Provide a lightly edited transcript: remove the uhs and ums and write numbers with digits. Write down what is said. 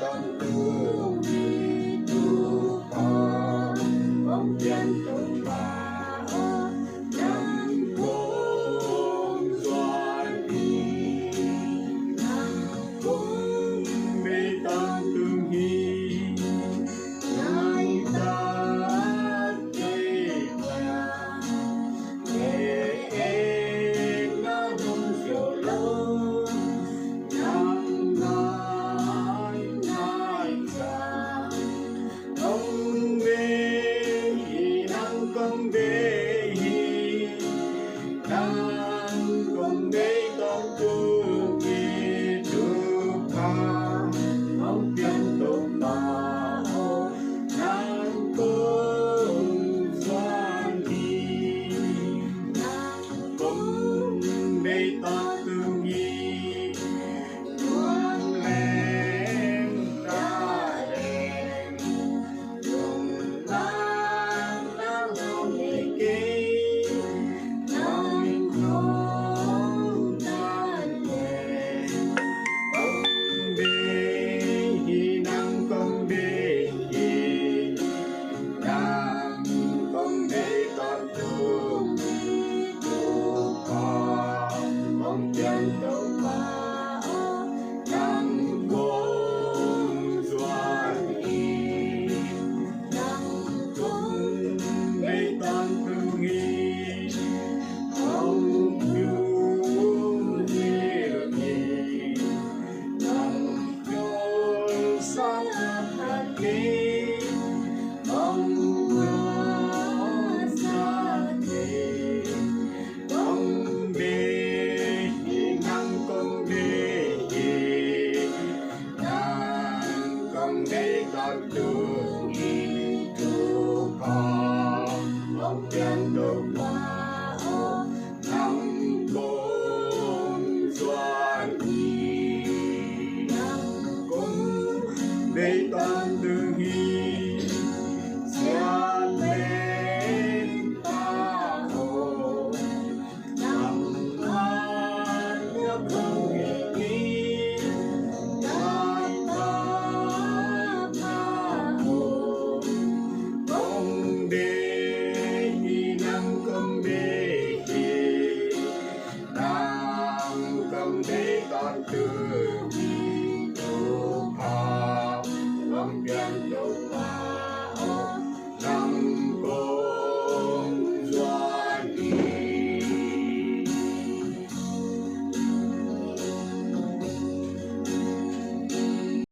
con đường tu con bóng chân Tumla năm cung doan đi năm cung bê tan tương hi nay ta tê nhà để em nó hôn chiều lâu năm nay nay cha ông Deih nang con Deih nang con Deih con tu ki tu ca ông tiên Tumla nang cung doan đi nang cung Deih con tương hi luôn lên ta đèn dùng lan nắng hồng kỳ nắng không tan đèn ông Deih nang con Deih nang con Deih con tu con bóng chân Tumla nang cung doan đi nang cung Deih con tương hi ông yêu nhiều nhì nang chôn sát hạt kỳ ông xa thì ông Deih nang con Deih nang con Deih con tương hi tu con bóng chân Tumla nang cung doan đi nang cung Deih con tương hi dàn lên ta hồ nằm hát nước không hề nghĩ đại ta tha hồ ông Deih nang con Deih